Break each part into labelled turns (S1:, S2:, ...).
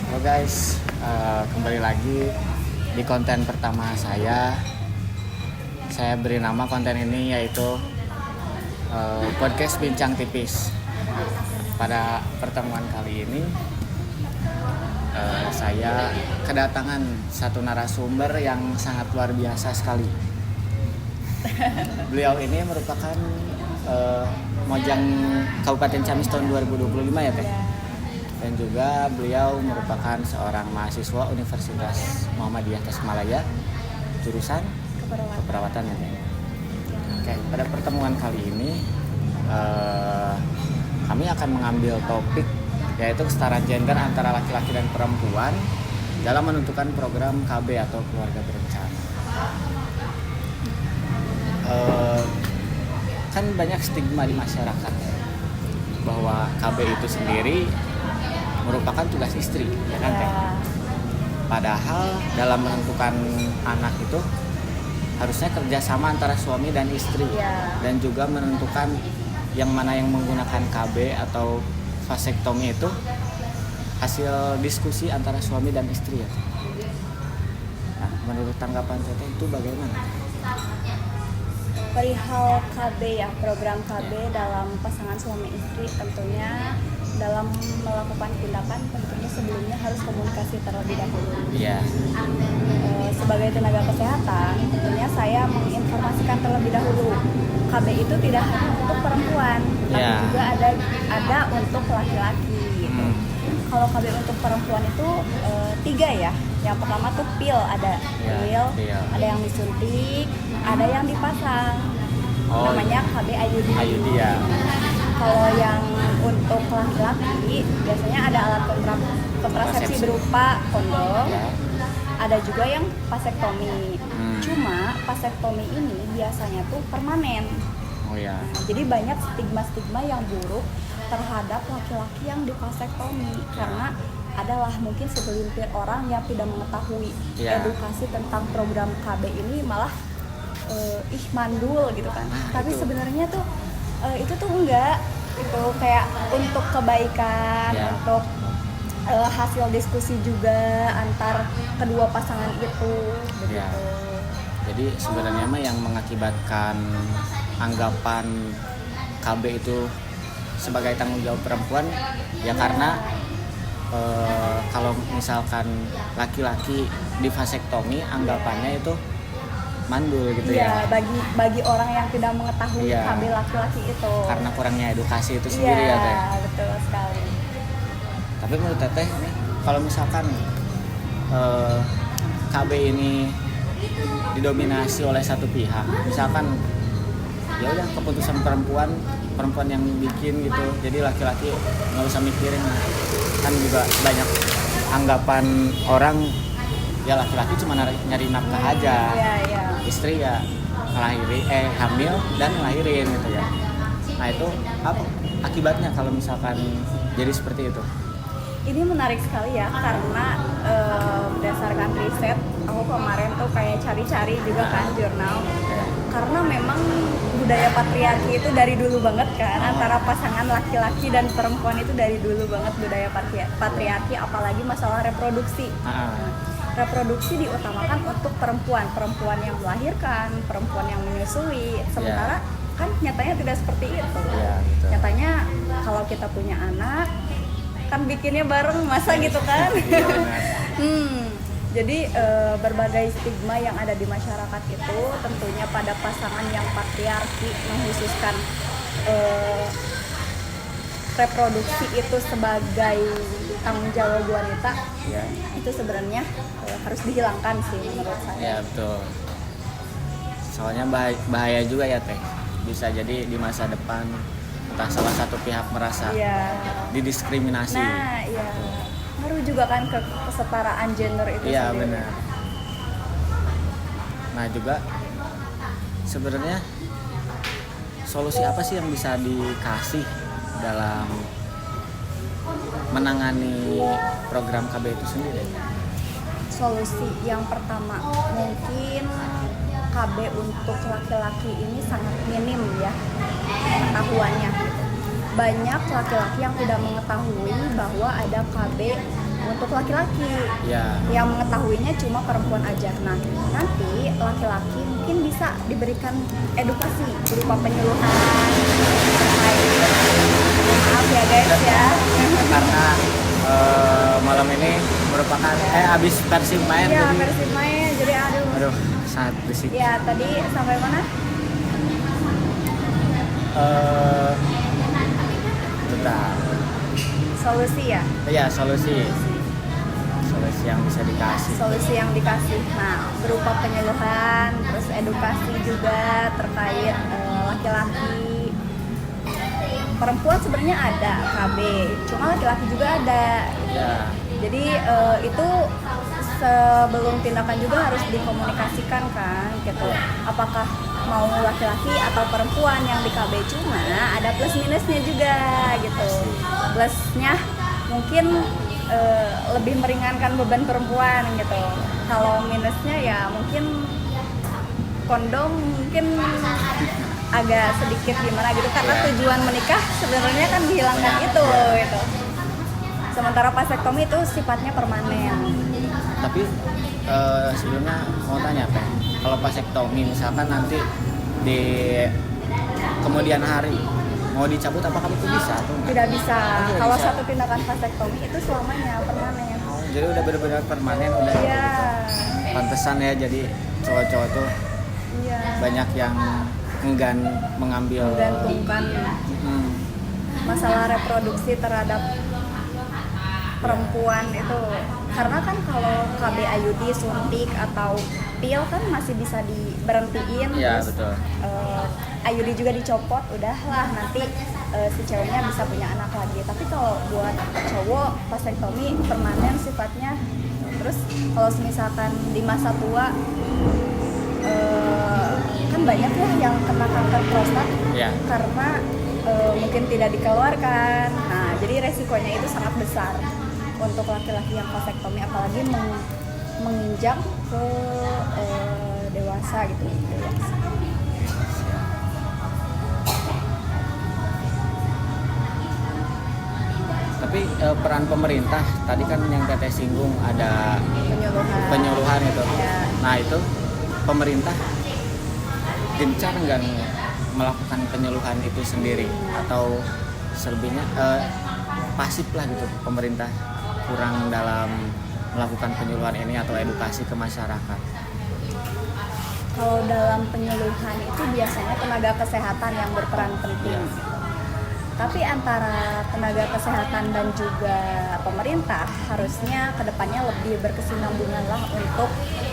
S1: Halo guys, kembali lagi di konten pertama saya. Saya beri nama konten ini yaitu podcast Bincang Tipis. Pada pertemuan kali ini saya kedatangan satu narasumber yang sangat luar biasa sekali. Beliau ini merupakan Mojang Kabupaten Ciamis tahun 2025 ya Teh. Dan juga beliau merupakan seorang mahasiswa Universitas Muhammadiyah Tasikmalaya jurusan keperawatan ya. Oke, pada pertemuan kali ini kami akan mengambil topik yaitu kesetaraan gender antara laki-laki dan perempuan dalam menentukan program KB atau keluarga berencana. Kan banyak stigma di masyarakat bahwa KB itu sendiri merupakan tugas istri, ya kan Teh? Padahal dalam menentukan anak itu harusnya kerjasama antara suami dan istri, dan juga menentukan yang mana yang menggunakan KB atau vasektomi itu hasil diskusi antara suami dan istri ya. Nah, menurut tanggapan Teteh itu bagaimana?
S2: Perihal KB ya, program KB dalam pasangan suami istri tentunya dalam melakukan tindakan tentunya sebelumnya harus komunikasi terlebih dahulu.
S1: Iya.
S2: Sebagai tenaga kesehatan tentunya saya menginformasikan terlebih dahulu KB itu tidak hanya untuk perempuan, tapi juga ada untuk laki-laki. Gitu. Kalau KB untuk perempuan itu 3 ya. Yang pertama tuh pil, ada pil, ada yang disuntik, ada yang dipasang. Namanya KB IUD.
S1: IUD ya.
S2: Kalau yang untuk laki-laki biasanya ada alat kontrasepsi berupa kondom. Ada juga yang vasektomi. Cuma vasektomi ini biasanya tuh permanen. Nah, jadi banyak stigma-stigma yang buruk terhadap laki-laki yang divasektomi karena adalah mungkin segelintir orang yang tidak mengetahui edukasi tentang program KB ini, malah mandul gitu kan. Tapi sebenarnya tuh itu tuh enggak, itu kayak untuk kebaikan, untuk hasil diskusi juga antar kedua pasangan itu begitu.
S1: Jadi sebenarnya mah yang mengakibatkan anggapan KB itu sebagai tanggung jawab perempuan ya karena kalau misalkan laki-laki di vasektomi anggapannya itu mandul gitu ya.
S2: Bagi orang yang tidak mengetahui KB laki-laki itu.
S1: Karena kurangnya edukasi itu sendiri ya Teh.
S2: Betul sekali.
S1: Tapi menurut Teteh nih, kalau misalkan KB ini didominasi oleh satu pihak, misalkan ya udah keputusan perempuan yang bikin gitu, jadi laki-laki nggak usah mikirin, kan juga banyak anggapan orang ya laki-laki cuma nyari nafkah aja, istri ya hamil dan ngelahirin gitu ya. Nah itu apa akibatnya kalau misalkan jadi seperti itu?
S2: Ini menarik sekali ya karena berdasarkan riset aku kemarin tuh kayak cari-cari juga kan jurnal, karena memang budaya patriarki itu dari dulu banget kan, antara pasangan laki-laki dan perempuan itu dari dulu banget budaya patriarki, apalagi masalah reproduksi. Reproduksi diutamakan untuk perempuan yang melahirkan, perempuan yang menyusui, sementara kan nyatanya tidak seperti itu. Nyatanya kalau kita punya anak kan bikinnya bareng, masa gitu kan. Jadi berbagai stigma yang ada di masyarakat itu tentunya pada pasangan yang patriarki mengkhususkan reproduksi itu sebagai tanggung jawab wanita, itu sebenarnya harus dihilangkan sih menurut saya.
S1: Ya betul. Soalnya bahaya juga ya Teh. Bisa jadi di masa depan entah salah satu pihak merasa didiskriminasi.
S2: Nah, ngaruh juga kan ke kesetaraan gender itu sendiri. Iya,
S1: benar. Nah, juga sebenarnya solusi apa sih yang bisa dikasih dalam menangani program KB itu sendiri?
S2: Solusi yang pertama mungkin KB untuk laki-laki ini sangat minim ya pengetahuannya. Banyak laki-laki yang tidak mengetahui bahwa ada KB untuk laki-laki.
S1: Ya.
S2: Yang mengetahuinya cuma perempuan aja. Nah, nanti laki-laki mungkin bisa diberikan edukasi berupa penyuluhan terkait. Maaf ya guys ya.
S1: Karena malam ini merupakan habis Persib main
S2: Iya,
S1: jadi
S2: Persib main. Jadi aduh.
S1: sangat berisik.
S2: Ya, tadi sampai mana?
S1: Bentar.
S2: Solusi ya.
S1: Iya, solusi yang bisa dikasih.
S2: Solusi yang dikasih. Nah, berupa penyuluhan, terus edukasi juga terkait laki-laki. Perempuan sebenarnya ada KB, cuma laki-laki juga ada.
S1: Ya.
S2: Jadi itu sebelum tindakan juga harus dikomunikasikan kan, gitu. Apakah mau laki-laki atau perempuan yang di KB, cuma ada plus minusnya juga gitu. Plusnya mungkin lebih meringankan beban perempuan gitu. Kalau minusnya ya mungkin kondom mungkin agak sedikit gimana gitu, karena tujuan menikah sebenarnya kan dihilangkan itu gitu. Sementara vasektomi itu sifatnya permanen.
S1: Tapi sebelumnya mau tanya Pak, kalau vasektomi misalkan nanti di kemudian hari mau dicabut, apakah itu bisa atau enggak?
S2: Tidak bisa.
S1: Tidak
S2: Kalau
S1: bisa.
S2: satu tindakan vasektomi itu selamanya permanen.
S1: Jadi udah benar-benar permanen, udah.
S2: Iya.
S1: Pantesan ya, jadi cowok-cowok tuh
S2: Iya.
S1: banyak yang enggan mengambil.
S2: Menggantungkan
S1: Hmm.
S2: masalah reproduksi terhadap perempuan itu, karena kan kalau KB IUD suntik atau pil kan masih bisa diberhentiin.
S1: Iya,
S2: terus
S1: betul.
S2: IUD juga dicopot, udahlah nanti si ceweknya bisa punya anak lagi. Tapi kalau buat cowok vasektomi permanen sifatnya. Terus kalau misalkan di masa tua kan banyak ya yang kena kanker prostat
S1: Iya.
S2: karena mungkin tidak dikeluarkan. Nah, jadi resikonya itu sangat besar untuk laki-laki yang vasektomi, apalagi menginjak ke dewasa gitu. Dewasa.
S1: Tapi peran pemerintah tadi kan yang Teteh singgung ada penyuluhan itu.
S2: Ya.
S1: Nah, itu pemerintah gencar nggak melakukan penyuluhan itu sendiri, atau selebihnya pasif lah gitu, pemerintah kurang dalam melakukan penyuluhan ini atau edukasi ke masyarakat?
S2: Kalau dalam penyuluhan itu biasanya tenaga kesehatan yang berperan penting. Tapi antara tenaga kesehatan dan juga pemerintah harusnya kedepannya lebih berkesinambungan lah untuk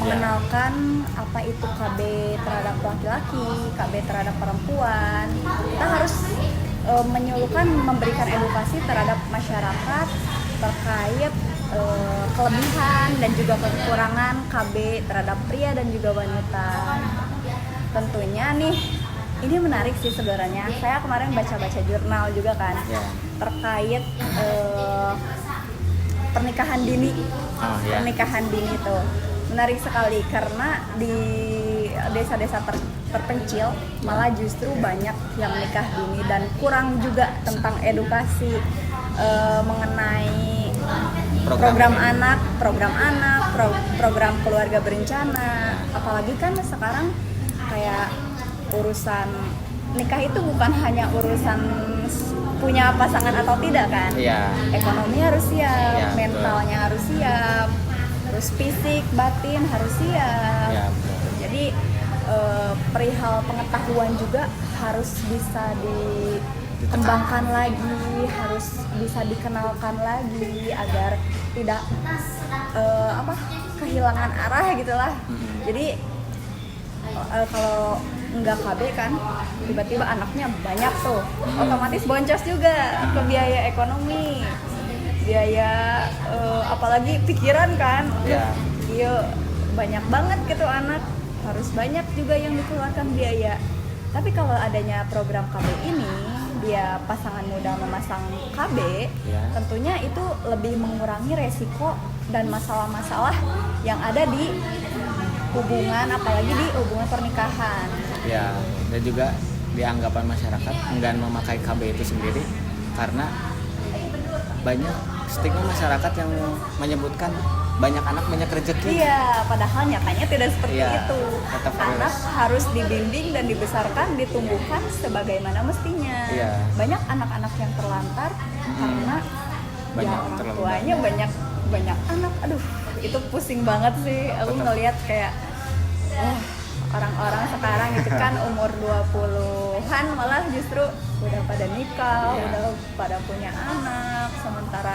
S2: mengenalkan apa itu KB terhadap laki-laki, KB terhadap perempuan. Kita harus menyuluhkan, memberikan edukasi terhadap masyarakat terkait kelebihan dan juga kekurangan KB terhadap pria dan juga wanita. Tentunya nih, ini menarik sih sebenarnya. Saya kemarin baca-baca jurnal juga kan, terkait pernikahan dini. Pernikahan dini itu menarik sekali karena di desa-desa terpencil malah justru banyak yang nikah dini dan kurang juga tentang edukasi mengenai program anak, program keluarga berencana. Apalagi kan sekarang kayak urusan nikah itu bukan hanya urusan punya pasangan atau tidak kan. Ekonomi harus siap, mentalnya harus siap, terus fisik, batin harus siap. Jadi perihal pengetahuan juga harus bisa dikembangkan lagi, harus bisa dikenalkan lagi agar tidak kehilangan arah gitulah. Jadi kalau nggak KB kan tiba-tiba anaknya banyak tuh, otomatis boncos juga ke biaya ekonomi, biaya apalagi pikiran kan. Iya, banyak banget gitu anak, harus banyak juga yang dikeluarkan biaya. Tapi kalau adanya program KB ini, dia pasangan muda memasang KB, tentunya itu lebih mengurangi resiko dan masalah-masalah yang ada di hubungan, apalagi di hubungan pernikahan.
S1: Dan juga dianggapan masyarakat enggan memakai KB itu sendiri karena banyak stigma masyarakat yang menyebutkan banyak anak banyak rezeki.
S2: Iya, padahal nyatanya tidak seperti
S1: Iya,
S2: itu.
S1: metaforis.
S2: Anak harus dibimbing dan dibesarkan, ditumbuhkan sebagaimana mestinya.
S1: Iya.
S2: Banyak anak-anak yang terlantar karena
S1: Banyak
S2: ya orang
S1: terlalu
S2: tuanya banyak anak. Aduh, itu pusing banget sih. Aku
S1: Betul.
S2: ngelihat kayak orang-orang sekarang itu kan umur 20-an malah justru udah pada nikah,
S1: Iya.
S2: udah pada punya anak. Sementara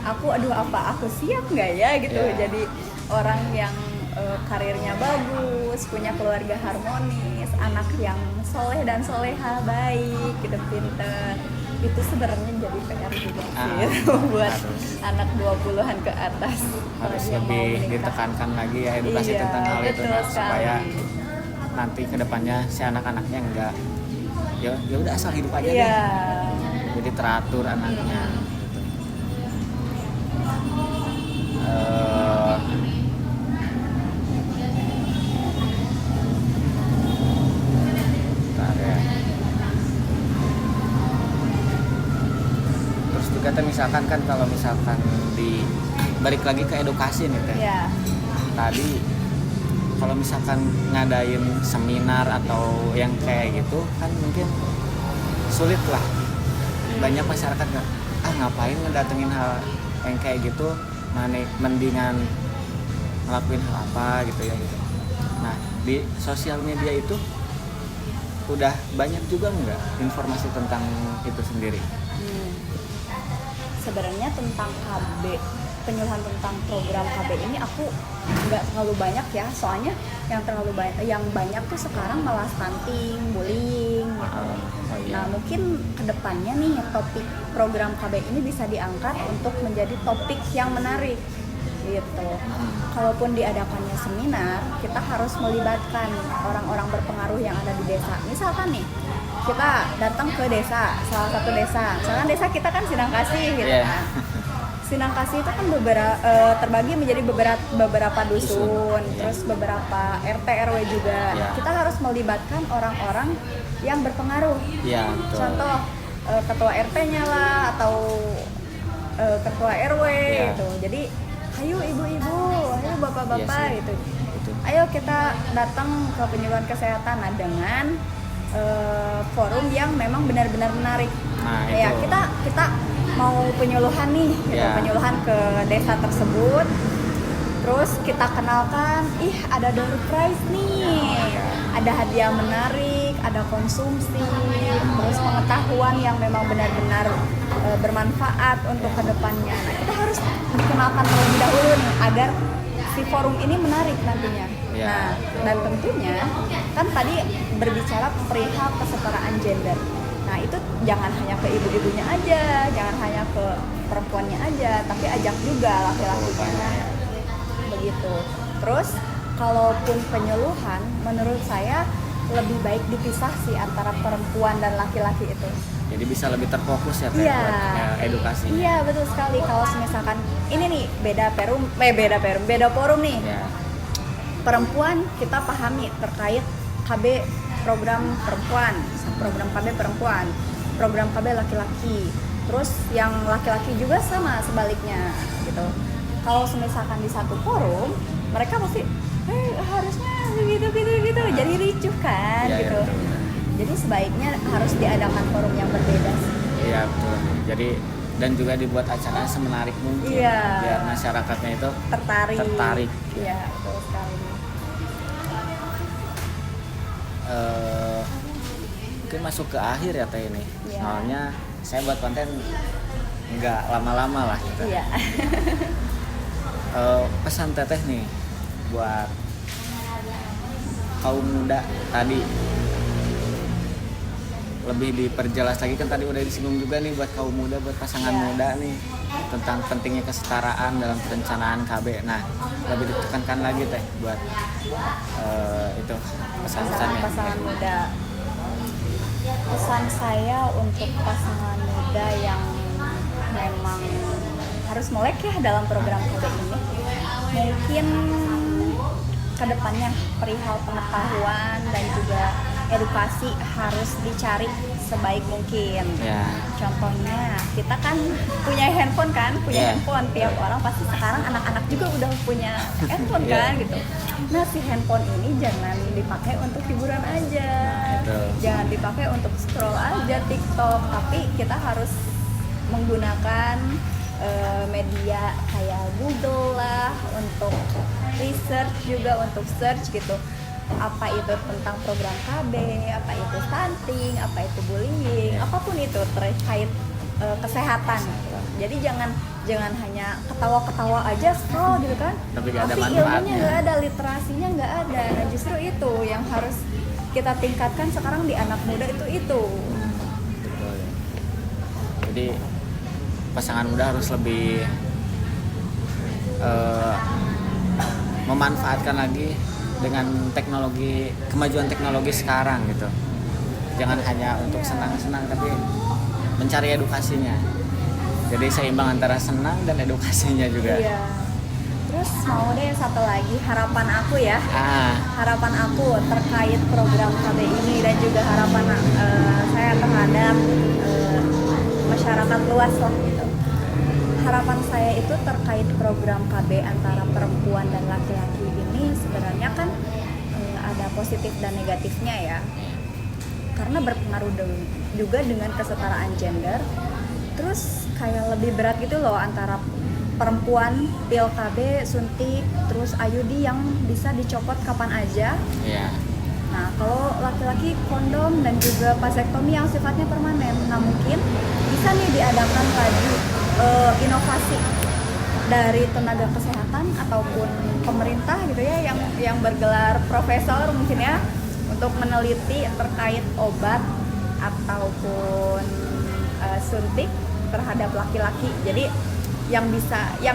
S2: aku apa aku siap nggak ya gitu.
S1: Iya.
S2: Jadi orang yang karirnya bagus, punya keluarga harmonis, anak yang soleh dan soleha, baik, gitu, pinter. Itu sebenarnya jadi PR juga sih buat
S1: harus.
S2: anak 20-an ke atas. Kalau
S1: Harus
S2: dia mau
S1: lebih
S2: menikah.
S1: ditekankan lagi ya edukasi
S2: Iya,
S1: tentang hal itu
S2: betul
S1: kan, supaya
S2: sekali.
S1: nanti kedepannya si anak-anaknya enggak ya udah asal hidup aja
S2: Iya.
S1: deh, jadi teratur anaknya gitu. Bentar ya. Terus juga teh misalkan kan kalau misalkan di balik lagi ke edukasi nih teh.
S2: Iya.
S1: Tadi kalau misalkan ngadain seminar atau yang kayak gitu kan mungkin sulit lah, banyak masyarakat nggak ngapain ngedatengin hal yang kayak gitu, mendingan ngelakuin hal apa gitu ya gitu. Nah di sosial media itu udah banyak juga nggak informasi tentang itu sendiri?
S2: Sebenarnya tentang KB, penyuluhan tentang program KB ini aku nggak terlalu banyak ya, soalnya yang banyak tuh sekarang malah stunting, bullying gitu. Nah mungkin kedepannya nih topik program KB ini bisa diangkat untuk menjadi topik yang menarik gitu. Kalaupun diadakannya seminar, kita harus melibatkan orang-orang berpengaruh yang ada di desa. Misalkan nih kita datang ke desa, salah satu desa, misalkan desa kita kan Sinangkasih gitu kan. Sinangkasih itu kan terbagi menjadi beberapa dusun, terus beberapa RT RW juga. Kita harus melibatkan orang-orang yang berpengaruh. Contoh ketua RT-nya lah atau ketua RW gitu. Jadi ayo ibu-ibu, ayo bapak-bapak gitu. Ayo kita datang ke penyuluhan kesehatan dengan forum yang memang benar-benar menarik. Ya kita mau penyuluhan nih, gitu, penyuluhan ke desa tersebut. Terus kita kenalkan, ada door prize nih, ada hadiah menarik, ada konsumsi, terus pengetahuan yang memang benar-benar bermanfaat untuk kedepannya. Nah kita harus dikenalkan terlebih dahulu nih, agar si forum ini menarik nantinya. Nah dan tentunya kan tadi berbicara perihal kesetaraan gender. Nah itu jangan hanya ke ibu-ibunya aja, jangan hanya ke perempuannya aja, tapi ajak juga laki-lakinya. Begitu. Terus kalaupun penyuluhan, menurut saya lebih baik dipisah sih antara perempuan dan laki-laki itu.
S1: Jadi bisa lebih terfokus ya
S2: buat
S1: edukasi.
S2: Iya betul sekali. Kalau misalkan ini nih beda forum nih. Perempuan kita pahami terkait KB program perempuan, program KB perempuan, program KB laki-laki. Terus yang laki-laki juga sama sebaliknya gitu. Kalau misalkan di satu forum, mereka pasti harusnya gitu. Jadi ricuh kan gitu. Jadi sebaiknya harus diadakan forum yang berbeda sih.
S1: Iya betul. Jadi dan juga dibuat acara semenarik mungkin biar masyarakatnya itu tertarik.
S2: Iya, betul sekali.
S1: Mungkin masuk ke akhir ya teh ini. Soalnya saya buat konten nggak lama-lama lah gitu.
S2: Iya.
S1: Pesan teteh nih buat kaum muda tadi, lebih diperjelas lagi kan tadi udah disinggung juga nih buat kaum muda, buat pasangan muda nih tentang pentingnya kesetaraan dalam perencanaan KB. Nah lebih ditekankan lagi teh buat itu pesan-pesannya.
S2: Pasangan muda. Pesan saya untuk pasangan muda yang memang harus melek ya dalam program KB ini, mungkin kedepannya perihal pengetahuan dan juga edukasi harus dicari sebaik mungkin.
S1: Ya.
S2: Contohnya kita kan punya handphone kan,
S1: Yeah.
S2: handphone tiap orang pasti sekarang anak-anak juga udah punya handphone
S1: Yeah.
S2: kan gitu. Nah si handphone ini jangan dipakai untuk hiburan aja,
S1: Itu.
S2: jangan dipakai untuk scroll aja TikTok, tapi kita harus menggunakan media kayak Google lah untuk research juga, untuk search gitu. Apa itu tentang program KB, apa itu stunting, apa itu bullying, apapun itu terkait kesehatan gitu. Jadi jangan hanya ketawa-ketawa aja scroll gitu kan.
S1: Tapi nggak ada
S2: ilmunya
S1: manfaatnya.
S2: nggak ada, literasinya nggak ada. Nah justru itu yang harus kita tingkatkan sekarang di anak muda itu.
S1: Betul ya. Jadi pasangan muda harus lebih memanfaatkan lagi dengan kemajuan teknologi sekarang gitu. Jangan hanya untuk senang-senang, tapi mencari edukasinya. Jadi seimbang antara senang dan edukasinya juga.
S2: Iya. Terus mau deh satu lagi harapan aku ya. Harapan aku terkait program KB ini dan juga harapan saya terhadap masyarakat luas lah gitu. Harapan saya itu terkait program KB antara perempuan dan laki-laki ini sebenarnya kan ada positif dan negatifnya ya. Karena berpengaruh juga dengan kesetaraan gender. Terus kayak lebih berat gitu loh antara perempuan pil KB, suntik, terus IUD yang bisa dicopot kapan aja.
S1: Iya.
S2: Nah, kalau laki-laki kondom dan juga vasektomi yang sifatnya permanen. Nah, mungkin bisa nih diadakan lagi inovasi dari tenaga kesehatan ataupun pemerintah gitu ya yang bergelar profesor mungkin ya untuk meneliti terkait obat ataupun suntik terhadap laki-laki. Jadi yang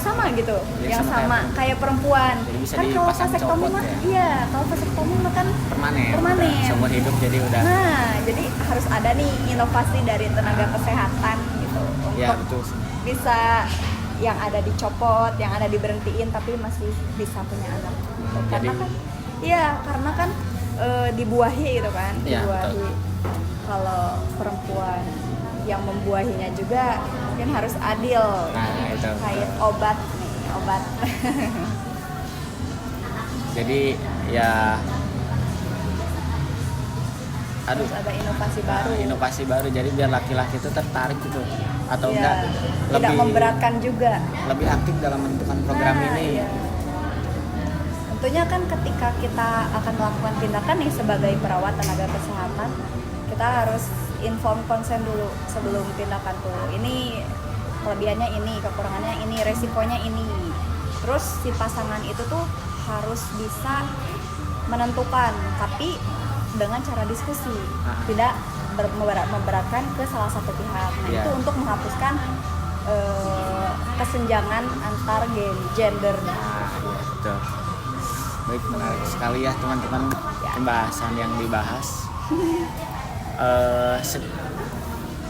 S2: sama gitu, yang sama kayak perempuan.
S1: Bisa
S2: Kan kalau
S1: dipasang
S2: vasektomi
S1: copot
S2: mah,
S1: ya?
S2: iya, kalau vasektomi mah kan
S1: Permanen.
S2: Permanen.
S1: Udah seumur hidup jadi udah.
S2: Nah, jadi harus ada nih inovasi dari tenaga kesehatan gitu
S1: Ya
S2: untuk
S1: betul.
S2: bisa yang ada dicopot, yang ada diberhentiin tapi masih bisa punya anak. Gitu. Karena
S1: Jadi-
S2: kan, iya, karena kan dibuahi gitu kan,
S1: Iya,
S2: dibuahi.
S1: betul.
S2: Kalau perempuan yang membuahinya juga mungkin harus adil.
S1: Nah, itu.
S2: Kayak obat nih, obat.
S1: Jadi ya
S2: Harus ada inovasi baru.
S1: inovasi baru, jadi biar laki-laki itu tertarik gitu atau
S2: Iya,
S1: enggak
S2: tidak
S1: lebih
S2: memberatkan juga.
S1: lebih aktif dalam menentukan program
S2: Nah,
S1: ini.
S2: iya. Tentunya kan ketika kita akan melakukan tindakan nih sebagai perawat tenaga kesehatan, kita harus inform konsen dulu sebelum tindakan tuh. Ini kelebihannya ini, kekurangannya ini, resikonya ini. Terus si pasangan itu tuh harus bisa menentukan, tapi dengan cara diskusi, tidak memberatkan ke salah satu pihak. Nah,
S1: Iya.
S2: itu untuk menghapuskan kesenjangan antar gender.
S1: Nah, iya, betul. Baik, menarik sekali ya teman-teman pembahasan yang dibahas.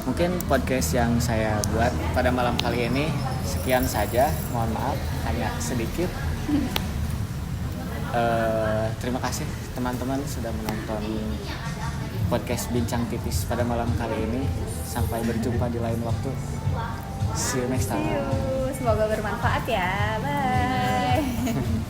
S1: Mungkin podcast yang saya buat pada malam kali ini sekian saja. Mohon maaf, hanya sedikit. Terima kasih teman-teman sudah menonton podcast Bincang Tipis pada malam kali ini. Sampai berjumpa di lain waktu. See you next time.
S2: Semoga bermanfaat ya. Bye.